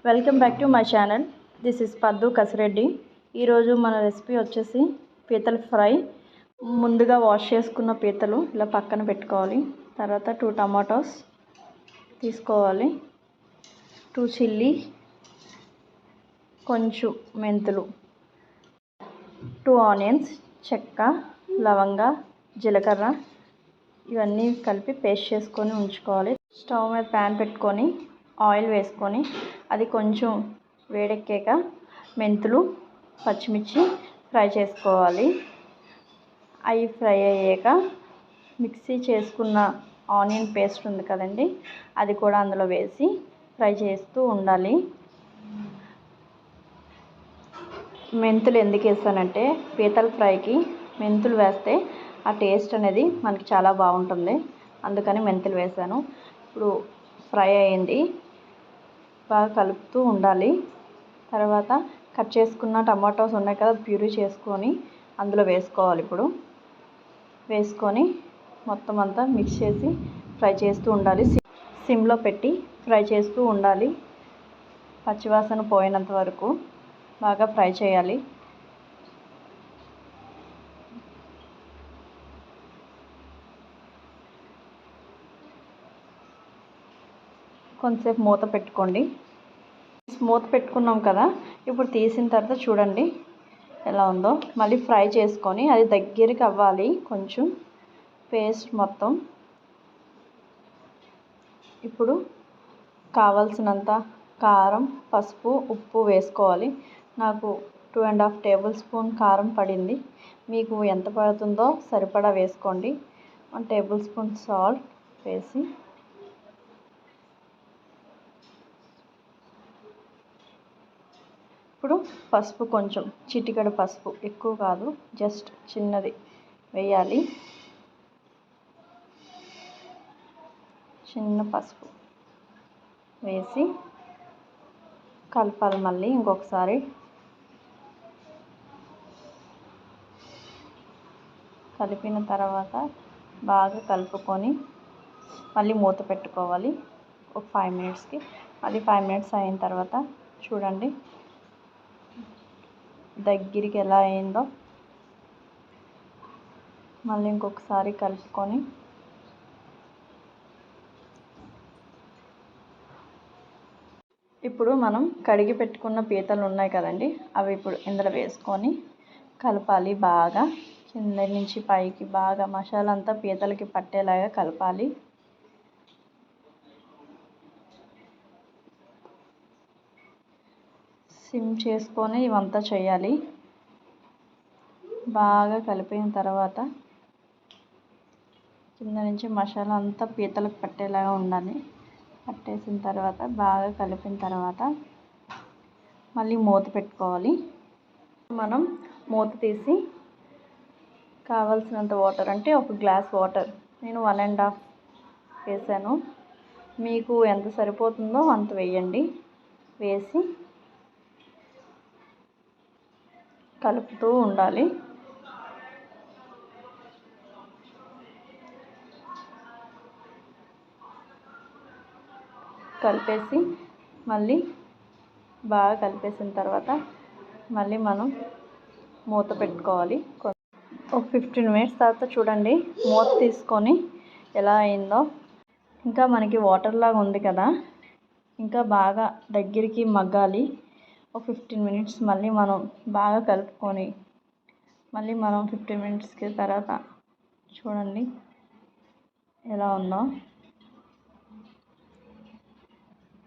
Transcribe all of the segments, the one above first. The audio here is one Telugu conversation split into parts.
Welcome back to my channel. This is పద్దు కసిరెడ్డి. ఈరోజు మన రెసిపీ వచ్చేసి పీతల ఫ్రై. ముందుగా వాష్ చేసుకున్న పీతలు ఇలా పక్కన పెట్టుకోవాలి. తర్వాత 2 టమాటోస్ తీసుకోవాలి, 2 చిల్లీ, కొంచెం మెంతులు, 2 ఆనియన్స్, చెక్క, లవంగ, జీలకర్ర ఇవన్నీ కలిపి పేస్ట్ చేసుకొని ఉంచుకోవాలి. స్టవ్ మీద ప్యాన్ పెట్టుకొని ఆయిల్ వేసుకొని అది కొంచెం వేడెక్కాక మెంతులు, పచ్చిమిర్చి ఫ్రై చేసుకోవాలి. అవి ఫ్రై అయ్యాక మిక్సీ చేసుకున్న ఆనియన్ పేస్ట్ ఉంది కదండి, అది కూడా అందులో వేసి ఫ్రై చేస్తూ ఉండాలి. మెంతులు ఎందుకు వేస్తానంటే పీతల ఫ్రైకి మెంతులు వేస్తే ఆ టేస్ట్ అనేది మనకి చాలా బాగుంటుంది, అందుకని మెంతులు వేసాను. ఇప్పుడు ఫ్రై అయింది, బాగా కలుపుతూ ఉండాలి. తర్వాత కట్ చేసుకున్న టమాటోస్ ఉన్నాయి కదా, ప్యూరీ చేసుకొని అందులో వేసుకోవాలి. ఇప్పుడు వేసుకొని మొత్తం అంతా మిక్స్ చేసి ఫ్రై చేస్తూ ఉండాలి. సిమ్లో పెట్టి ఫ్రై చేస్తూ ఉండాలి. పచ్చివాసన పోయినంత వరకు బాగా ఫ్రై చేయాలి. కొంతసేపు మూత పెట్టుకోండి. మూత పెట్టుకున్నాం కదా, ఇప్పుడు తీసిన తర్వాత చూడండి ఎలా ఉందో. మళ్ళీ ఫ్రై చేసుకొని అది దగ్గరికి అవ్వాలి కొంచెం పేస్ట్ మొత్తం. ఇప్పుడు కావాల్సినంత కారం, పసుపు, ఉప్పు వేసుకోవాలి. నాకు 2.5 టేబుల్ స్పూన్ కారం పడింది. మీకు ఎంత పడుతుందో సరిపడా వేసుకోండి. 1 టేబుల్ స్పూన్ సాల్ట్ వేసి ఇప్పుడు పసుపు, కొంచెం చిటికెడు పసుపు, ఎక్కువ కాదు, జస్ట్ చిన్నది వేయాలి. చిన్న పసుపు వేసి కలపాలి. మళ్ళీ ఇంకొకసారి కలిపిన తర్వాత బాగా కలుపుకొని మళ్ళీ మూత పెట్టుకోవాలి ఒక 5 మినిట్స్కి. మళ్ళీ 5 మినిట్స్ అయిన తర్వాత చూడండి దగ్గరికి ఎలా అయిందో. మళ్ళీ ఇంకొకసారి కలుపుకొని ఇప్పుడు మనం కడిగి పెట్టుకున్న పీతలు ఉన్నాయి కదండి, అవి ఇప్పుడు ఇందులో వేసుకొని కలపాలి. బాగా కింద నుంచి పైకి బాగా మసాలా అంతా పీతలకి పట్టేలాగా కలపాలి. సిమ్ చేసుకొని ఇవంతా చేయాలి. బాగా కలిపిన తర్వాత కింద నుంచి మసాలా అంతా పీతలకు పట్టేలాగా ఉండాలి. పట్టేసిన తర్వాత బాగా కలిపిన తర్వాత మళ్ళీ మూత పెట్టుకోవాలి. మనం మూత తీసి కావాల్సినంత వాటర్, అంటే 1 గ్లాస్ వాటర్, నేను 1.5 వేసాను. మీకు ఎంత సరిపోతుందో అంత వేయండి. వేసి కలుపుతూ ఉండాలి. కలిపేసి మళ్ళీ బాగా కలిపేసిన తర్వాత మళ్ళీ మనం మూత పెట్టుకోవాలి. ఒక 15 మినిట్స్ తర్వాత చూడండి మూత తీసుకొని ఎలా అయిందో. ఇంకా మనకి వాటర్ లాగా ఉంది కదా, ఇంకా బాగా దగ్గరికి మగ్గాలి. ఒక 15 మినిట్స్ మళ్ళీ మనం బాగా కలుపుకొని మళ్ళీ మనం 15 మినిట్స్కి తర్వాత చూడండి ఎలా ఉందో.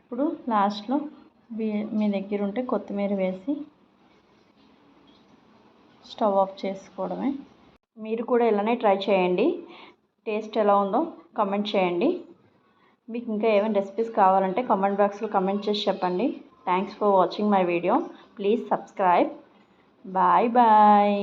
ఇప్పుడు లాస్ట్లో మీ దగ్గర ఉంటే కొత్తిమీర వేసి స్టవ్ ఆఫ్ చేసుకోవడమే. మీరు కూడా ఇలానే ట్రై చేయండి. టేస్ట్ ఎలా ఉందో కామెంట్ చేయండి. మీకు ఇంకా ఏమైనా రెసిపీస్ కావాలంటే కామెంట్ బాక్స్లో కామెంట్ చేసి చెప్పండి. Thanks for watching my video. Please subscribe. Bye bye.